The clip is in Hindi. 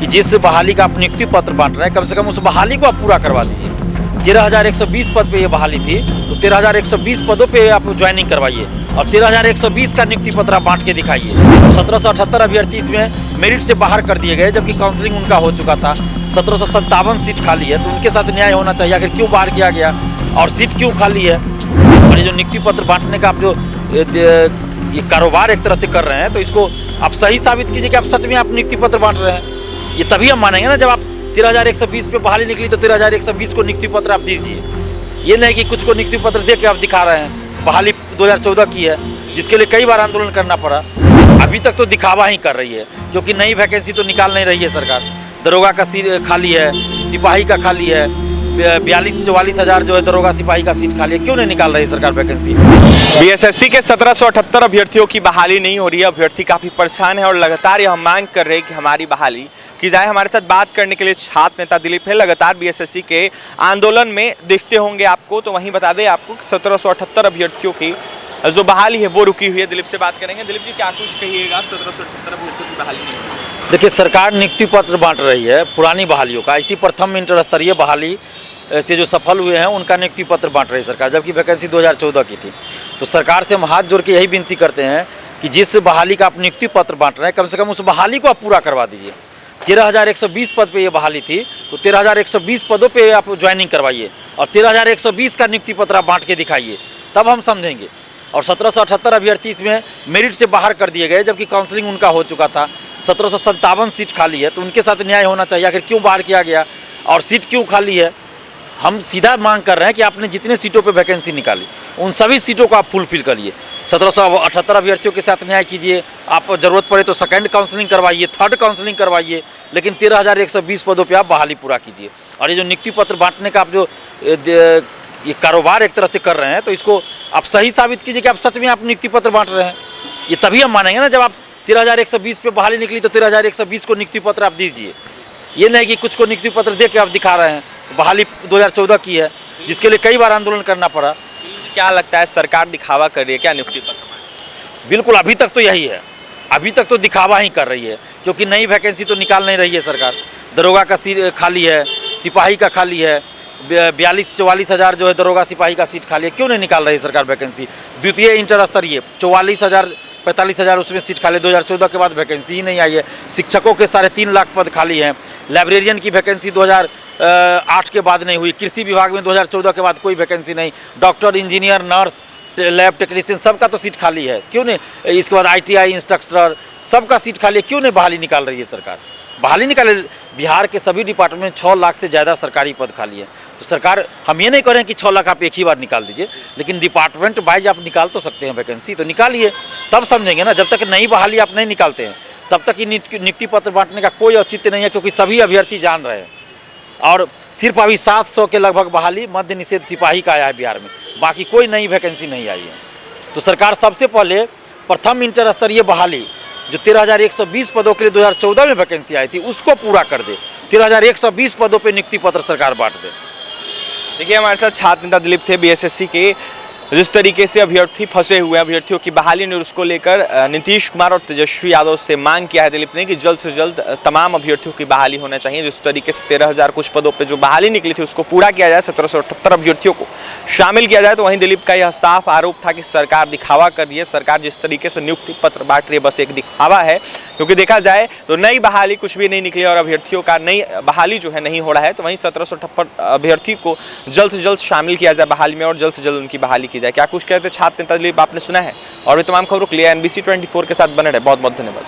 जिस बहाली का आप नियुक्ति पत्र बांट रहे हैं, कम से कम उस बहाली को आप पूरा करवा दीजिए। 13,120 पद पे ये बहाली थी, तो 13,120 पदों पे आप ज्वाइनिंग करवाइए और 13,120 का नियुक्ति पत्र आप बांट के दिखाइए। 1778 अभ्यर्थी इसमें मेरिट से बाहर कर दिए गए, जबकि काउंसलिंग उनका हो चुका था। 1757 सीट खाली है, तो उनके साथ न्याय होना चाहिए। आखिर क्यों बाहर किया गया और सीट क्यों खाली है? और ये जो नियुक्ति पत्र बांटने का आप जो ये कारोबार एक तरह से कर रहे हैं, तो इसको आप सही साबित कीजिए कि आप सच में आप नियुक्ति पत्र बांट रहे हैं। ये तभी हम मानेंगे ना, जब आप 13,120 पे बहाली निकली तो 13,120 को नियुक्ति पत्र आप दीजिए। ये नहीं कि कुछ को नियुक्ति पत्र दे के आप दिखा रहे हैं। बहाली 2014 की है, जिसके लिए कई बार आंदोलन करना पड़ा। अभी तक तो दिखावा ही कर रही है, क्योंकि नई वैकेंसी तो निकाल नहीं रही है सरकार। दरोगा का सीट खाली है, सिपाही का खाली है, 42-44 हज़ार जो है दरोगा सिपाही का सीट खाली है। क्यों नहीं निकाल रही सरकार वैकेंसी? बीएसएससी के 1778 अभ्यर्थियों की बहाली नहीं हो रही है। अभ्यर्थी काफी परेशान है और लगातार यह मांग कर रहे हैं कि हमारी बहाली की जाए। हमारे साथ बात करने के लिए छात्र नेता दिलीप है, लगातार बीएसएससी के आंदोलन में दिखते होंगे आपको। तो वहीं बता दें आपको 1778 अभ्यर्थियों की जो बहाली है वो रुकी हुई है। दिलीप से बात करेंगे। दिलीप जी, क्या कुछ कहिएगा? 1778 अभ्यर्थियों की बहाली नहीं हो रही। देखिए, सरकार नियुक्ति पत्र बांट रही है पुरानी बहालियों का। इसी प्रथम इंटर स्तरीय बहाली से जो सफल हुए हैं उनका नियुक्ति पत्र बांट रही है सरकार, जबकि वैकेंसी 2014 की थी। तो सरकार से हम हाथ जोड़ के यही विनती करते हैं कि जिस बहाली का आप नियुक्ति पत्र बांट रहे हैं, कम से कम उस बहाली को आप पूरा करवा दीजिए। 13,120 पद पे ये बहाली थी, तो 13,120 पदों पे आप ज्वाइनिंग करवाइए और 13,120 का नियुक्ति पत्र आप बांट के दिखाइए, तब हम समझेंगे। और 1778 अभ्यर्थी इसमें मेरिट से बाहर कर दिए गए, जबकि काउंसलिंग उनका हो चुका था। 1757 सीट खाली है, तो उनके साथ न्याय होना चाहिए। आखिर क्यों बाहर किया गया और सीट क्यों खाली है? हम सीधा मांग कर रहे हैं कि आपने जितने सीटों पे वैकेंसी निकाली, उन सभी सीटों को आप फुलफिल करिए। 1778 अभ्यर्थियों के साथ न्याय कीजिए। आप जरूरत पड़े तो सेकंड काउंसलिंग करवाइए, थर्ड काउंसलिंग करवाइए, लेकिन 13,120 पदों पे आप बहाली पूरा कीजिए। और ये जो नियुक्ति पत्र बांटने का आप जो ये कारोबार एक तरह से कर रहे हैं, तो इसको आप सही साबित कीजिए कि आप सच में आप नियुक्ति पत्र बांट रहे हैं। ये तभी हम मानेंगे ना, जब आप 13,120 पे बहाली निकली तो 13,120 को नियुक्ति पत्र आप दीजिए। ये नहीं कि कुछ को नियुक्ति पत्र दे के आप दिखा रहे हैं। बहाली 2014 की है, जिसके लिए कई बार आंदोलन करना पड़ा। क्या लगता है, सरकार दिखावा कर रही है क्या नियुक्ति पत्र? बिल्कुल, अभी तक तो यही है। अभी तक तो दिखावा ही कर रही है, क्योंकि नई वैकेंसी तो निकाल नहीं रही है सरकार। दरोगा का सीट खाली है, सिपाही का खाली है, 42-44 हज़ार जो है दरोगा सिपाही का सीट खाली है। क्यों नहीं निकाल रही सरकार वैकेंसी? द्वितीय इंटर स्तरीय 44,000-45 हज़ार उसमें सीट खाली। 2014 के बाद वैकेंसी ही नहीं आई है। शिक्षकों के 3.5 लाख पद खाली हैं। लाइब्रेरियन की वैकेंसी 2008 के बाद नहीं हुई। कृषि विभाग में 2014 के बाद कोई वैकेंसी नहीं। Doctor, engineer, nurse, lab technician सबका तो सीट खाली है। क्यों नहीं? इसके बाद ITI इंस्ट्रक्टर सबका सीट खाली है। क्यों नहीं बहाली निकाल रही है सरकार? बहाली निकाले। बिहार के सभी डिपार्टमेंट में 6 लाख से ज़्यादा सरकारी पद खाली है। तो सरकार, हम ये नहीं कह रहे हैं कि 6 लाख आप एक ही बार निकाल दीजिए, लेकिन डिपार्टमेंट वाइज आप निकाल तो सकते हैं वैकेंसी, तो निकालिए, तब समझेंगे ना। जब तक नई बहाली आप नहीं निकालते हैं, तब तक नियुक्ति पत्र बांटने का कोई औचित्य नहीं है, क्योंकि सभी अभ्यर्थी जान रहे हैं। और सिर्फ अभी 700 के लगभग बहाली मद्य निषेध सिपाही का आया है बिहार में, बाकी कोई नई वैकेंसी नहीं आई है। तो सरकार सबसे पहले प्रथम इंटर स्तरीय बहाली जो 13,120 पदों के लिए 2014 में वैकेंसी आई थी, उसको पूरा कर दे। 13,120 पदों पे नियुक्ति पत्र सरकार बांट दे। देखिए, हमारे साथ छात्र नेता दिलीप थे बीएसएससी के। जिस तरीके से अभ्यर्थी फंसे हुए हैं, अभ्यर्थियों की बहाली ने, उसको लेकर नीतीश कुमार और तेजस्वी यादव से मांग किया है दिलीप ने कि जल्द से जल्द तमाम अभ्यर्थियों की बहाली होना चाहिए। जिस तरीके से 13,000 कुछ पदों पे जो बहाली निकली थी उसको पूरा किया जाए, 1778 अभ्यर्थियों को शामिल किया जाए। तो वहीं दिलीप का यह साफ आरोप था कि सरकार दिखावा कर रही है। सरकार जिस तरीके से नियुक्ति पत्र बांट रही है, बस एक दिखावा है, क्योंकि देखा जाए तो नई बहाली कुछ भी नहीं निकली और अभ्यर्थियों का नई बहाली जो है नहीं हो रहा है। तो वहीं 1778 अभ्यर्थी को जल्द से जल्द शामिल किया जाए बहाली में और जल्द से जल्द उनकी बहाली की जाए। क्या कुछ कहते छात्र नेता दिलीप, आपने सुना है। और भी तमाम खबरों के लिए NBC 24 के साथ बने रहे। बहुत बहुत धन्यवाद।